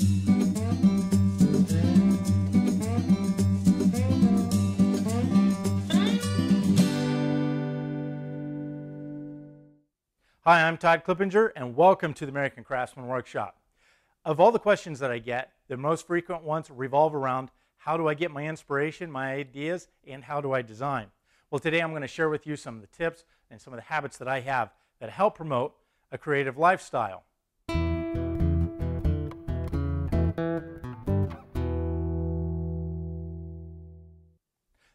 Hi, I'm Todd Clippinger, and welcome to the American Craftsman Workshop. Of all the questions that I get, the most frequent ones revolve around how do I get my inspiration, my ideas, and how do I design? Well, today I'm going to share with you some of the tips and some of the habits that I have that help promote a creative lifestyle.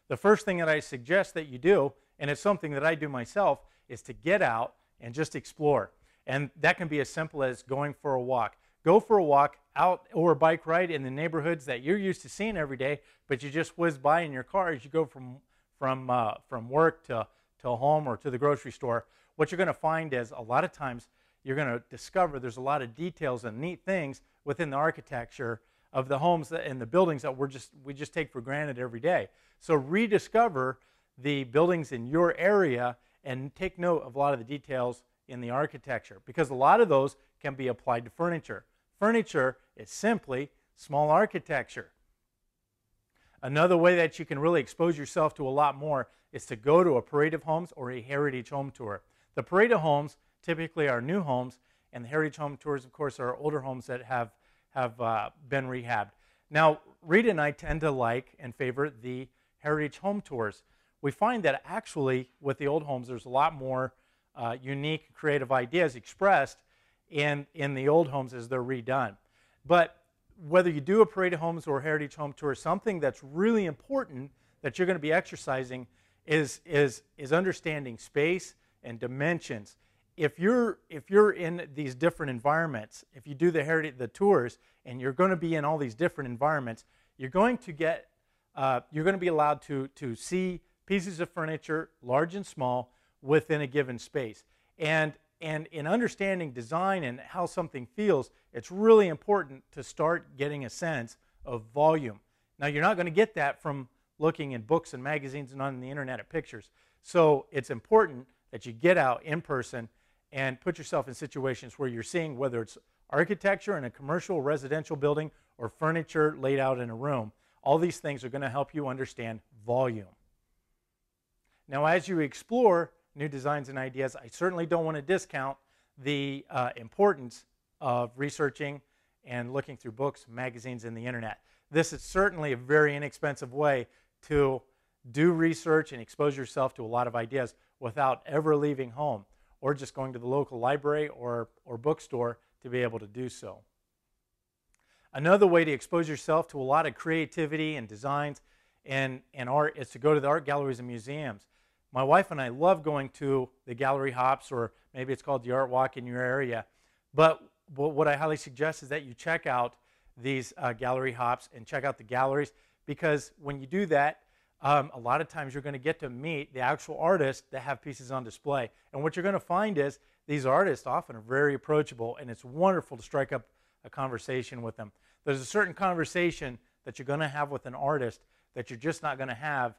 The first thing that I suggest that you do, and it's something that I do myself, is to get out and just explore. And that can be as simple as going for a walk. Go for a walk out or a bike ride in the neighborhoods that you're used to seeing every day, but you just whiz by in your car as you go from work to home or to the grocery store. What you're going to find is a lot of times you're going to discover there's a lot of details and neat things within the architecture of the homes and the buildings that we just take for granted every day. So rediscover the buildings in your area and take note of a lot of the details in the architecture, because a lot of those can be applied to furniture. Furniture is simply small architecture. Another way that you can really expose yourself to a lot more is to go to a parade of homes or a heritage home tour. The parade of homes typically are new homes, and the heritage home tours, of course, are older homes that have been rehabbed. Now, Rita and I tend to like and favor the heritage home tours. We find that actually with the old homes, there's a lot more unique, creative ideas expressed in the old homes as they're redone. But whether you do a parade of homes or heritage home tour, something that's really important that you're going to be exercising is understanding space and dimensions. If you're in these different environments, if you do the tours and you're going to be in all these different environments, you're going to be allowed to see pieces of furniture, large and small, within a given space. And in understanding design and how something feels, it's really important to start getting a sense of volume. Now, you're not going to get that from looking in books and magazines and on the internet at pictures. So it's important that you get out in person and put yourself in situations where you're seeing whether it's architecture in a commercial residential building or furniture laid out in a room. All these things are going to help you understand volume. Now, as you explore new designs and ideas, I certainly don't want to discount the importance of researching and looking through books, magazines, and the internet. This is certainly a very inexpensive way to do research and expose yourself to a lot of ideas without ever leaving home or just going to the local library or bookstore to be able to do so. Another way to expose yourself to a lot of creativity and designs and art is to go to the art galleries and museums. My wife and I love going to the gallery hops, or maybe it's called the art walk in your area. But what I highly suggest is that you check out these gallery hops and check out the galleries, because when you do that, a lot of times you're going to get to meet the actual artists that have pieces on display. And what you're going to find is these artists often are very approachable, and it's wonderful to strike up a conversation with them. There's a certain conversation that you're going to have with an artist that you're just not going to have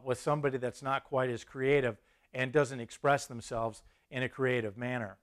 with somebody that's not quite as creative and doesn't express themselves in a creative manner.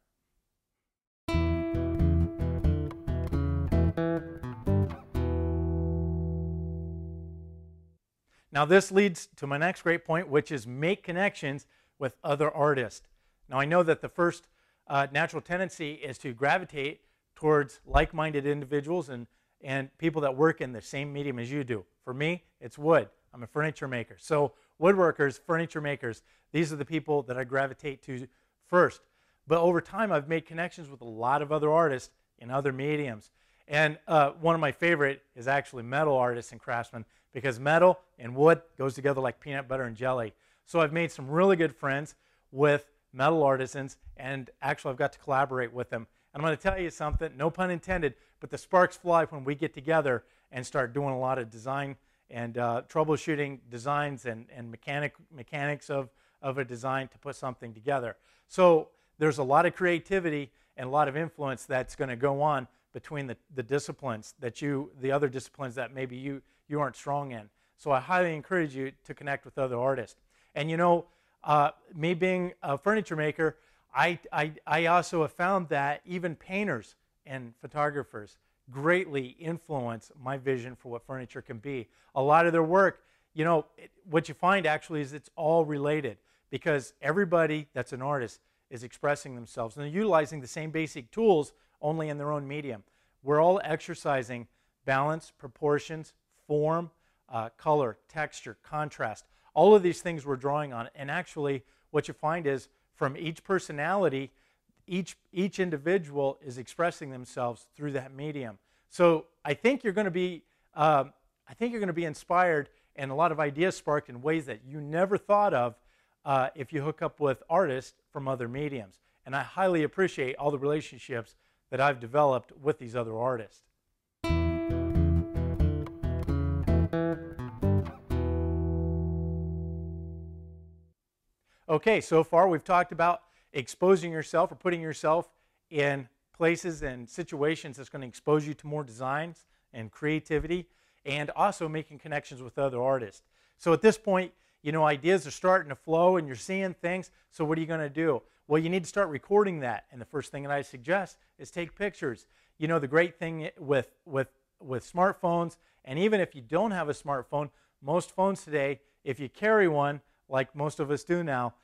Now, this leads to my next great point, which is make connections with other artists. Now, I know that the first natural tendency is to gravitate towards like-minded individuals and people that work in the same medium as you do. For me, it's wood. I'm a furniture maker. So woodworkers, furniture makers, these are the people that I gravitate to first. But over time, I've made connections with a lot of other artists in other mediums. And one of my favorite is actually metal artists and craftsmen, because metal and wood goes together like peanut butter and jelly. So I've made some really good friends with metal artisans, and actually I've got to collaborate with them. And I'm going to tell you something, no pun intended, but the sparks fly when we get together and start doing a lot of design and troubleshooting designs and mechanics of a design to put something together. So there's a lot of creativity and a lot of influence that's going to go on between the disciplines that the other disciplines that maybe you aren't strong in. So I highly encourage you to connect with other artists. And you know, me being a furniture maker, I also have found that even painters and photographers greatly influence my vision for what furniture can be. A lot of their work, you know, what you find actually is it's all related, because everybody that's an artist is expressing themselves, and they're utilizing the same basic tools, only in their own medium. We're all exercising balance, proportions, form, color, texture, contrast. All of these things we're drawing on. And actually, what you find is from each personality, each individual is expressing themselves through that medium. So I think you're going to be, inspired, and a lot of ideas sparked in ways that you never thought of if you hook up with artists from other mediums. And I highly appreciate all the relationships that I've developed with these other artists. Okay, so far we've talked about exposing yourself or putting yourself in places and situations that's going to expose you to more designs and creativity, and also making connections with other artists. So at this point, you know, ideas are starting to flow and you're seeing things. So what are you going to do? Well, you need to start recording that. And the first thing that I suggest is take pictures. You know, the great thing with smartphones, and even if you don't have a smartphone, most phones today, if you carry one, like most of us do now,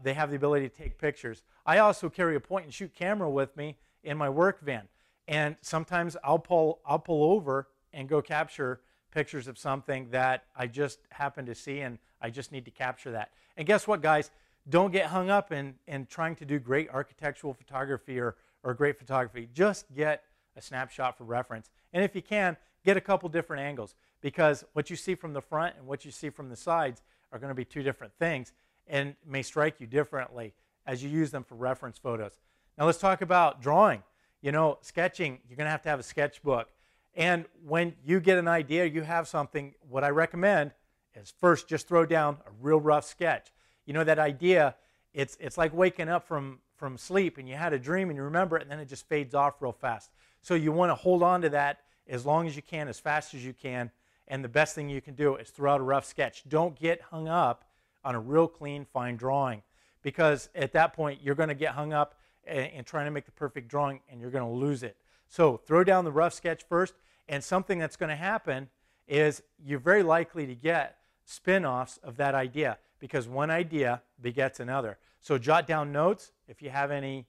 they have the ability to take pictures. I also carry a point and shoot camera with me in my work van. And sometimes I'll pull over and go capture pictures of something that I just happen to see, and I just need to capture that. And guess what, guys? Don't get hung up in trying to do great architectural photography or great photography. Just get a snapshot for reference. And if you can, get a couple different angles, because what you see from the front and what you see from the sides are going to be two different things and may strike you differently as you use them for reference photos. Now let's talk about drawing. You know, sketching, you're going to have a sketchbook. And when you get an idea, you have something, what I recommend is first just throw down a real rough sketch. You know, that idea, it's like waking up from sleep and you had a dream and you remember it, and then it just fades off real fast. So you want to hold on to that as long as you can, as fast as you can, and the best thing you can do is throw out a rough sketch. Don't get hung up on a real clean, fine drawing, because at that point you're going to get hung up in trying to make the perfect drawing and you're going to lose it. So throw down the rough sketch first, and something that's going to happen is you're very likely to get spin-offs of that idea, because one idea begets another. So jot down notes if you have any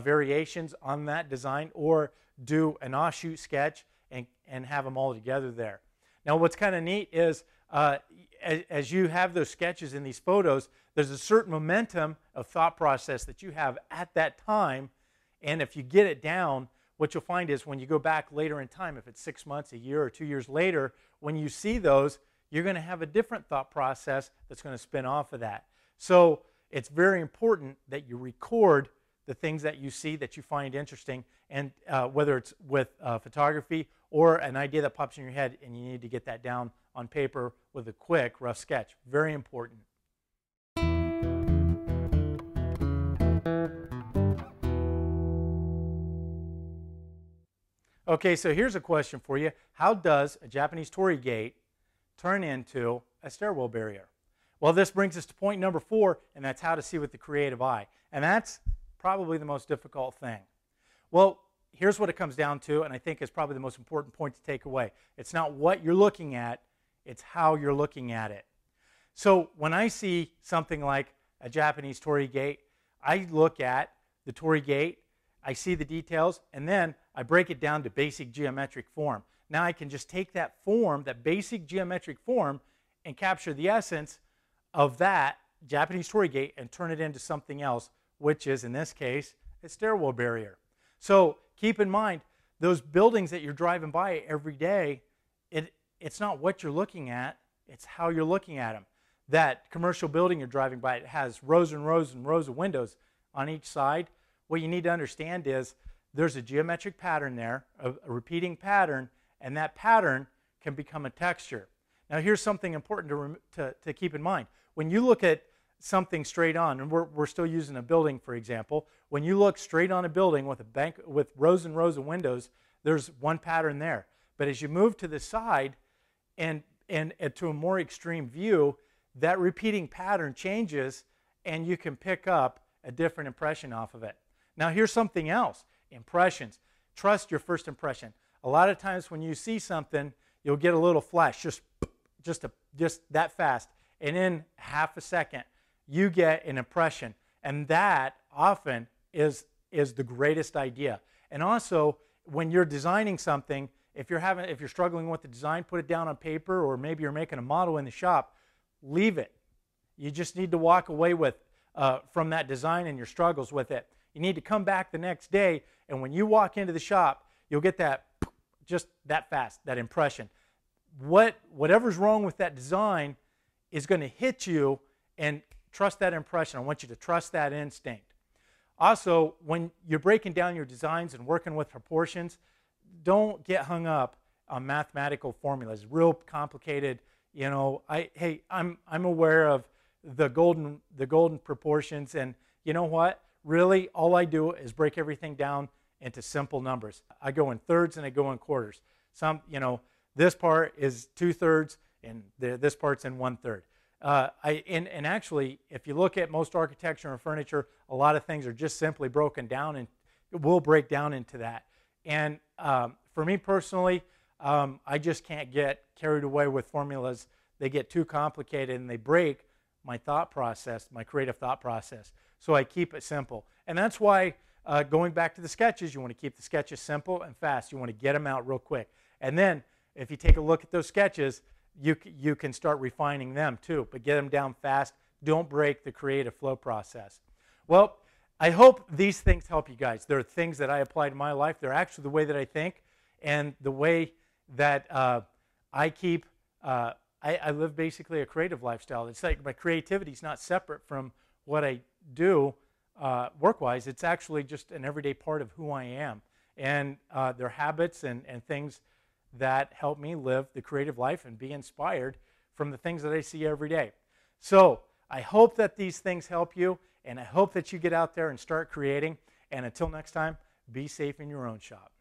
variations on that design, or do an offshoot sketch and have them all together there. Now what's kind of neat is as you have those sketches in these photos, there's a certain momentum of thought process that you have at that time, and if you get it down, what you'll find is when you go back later in time, if it's 6 months, a year, or 2 years later, when you see those, you're going to have a different thought process that's going to spin off of that. So it's very important that you record the things that you see that you find interesting, and whether it's with photography or an idea that pops in your head and you need to get that down on paper with a quick rough sketch. Very important. Okay, so here's a question for you. How does a Japanese torii gate turn into a stairwell barrier? Well, this brings us to point number 4, and that's how to see with the creative eye. And that's probably the most difficult thing. Well, here's what it comes down to, and I think is probably the most important point to take away. It's not what you're looking at, it's how you're looking at it. So when I see something like a Japanese torii gate, I look at the torii gate, I see the details, and then I break it down to basic geometric form. Now I can just take that form, that basic geometric form, and capture the essence of that Japanese torii gate and turn it into something else, which is, in this case, a stairwell barrier. So keep in mind, those buildings that you're driving by every day, it's not what you're looking at, it's how you're looking at them. That commercial building you're driving by, it has rows and rows and rows of windows on each side. What you need to understand is there's a geometric pattern there, a repeating pattern, and that pattern can become a texture. Now here's something important to keep in mind. When you look at something straight on, and we're still using a building for example, when you look straight on a building with a bank with rows and rows of windows, there's one pattern there. But as you move to the side and to a more extreme view, that repeating pattern changes and you can pick up a different impression off of it. Now here's something else. Impressions. Trust your first impression. A lot of times when you see something, you'll get a little flash, just that fast. And in half a second, you get an impression. And that often is the greatest idea. And also, when you're designing something, if you're struggling with the design, put it down on paper, or maybe you're making a model in the shop, leave it. You just need to walk away from that design and your struggles with it. You need to come back the next day, and when you walk into the shop, you'll get that, just that fast, that impression. Whatever's wrong with that design is going to hit you, and trust that impression. I want you to trust that instinct. Also, when you're breaking down your designs and working with proportions, don't get hung up on mathematical formulas, real complicated. You know, I'm aware of the golden proportions, and you know what? Really, all I do is break everything down into simple numbers. I go in thirds and I go in quarters. This part is 2/3 and this part's in 1/3. And actually, if you look at most architecture and furniture, a lot of things are just simply broken down, and it will break down into that. And for me personally, I just can't get carried away with formulas. They get too complicated and they break my thought process, my creative thought process. So I keep it simple. And that's why, going back to the sketches, you want to keep the sketches simple and fast. You want to get them out real quick. And then if you take a look at those sketches, you can start refining them too, but get them down fast. Don't break the creative flow process. Well, I hope these things help you guys. They're things that I apply to my life. They're actually the way that I think and the way that I live basically a creative lifestyle. It's like my creativity is not separate from what I do work-wise. It's actually just an everyday part of who I am. And they're habits and things that help me live the creative life and be inspired from the things that I see every day. So I hope that these things help you, and I hope that you get out there and start creating. And until next time, be safe in your own shop.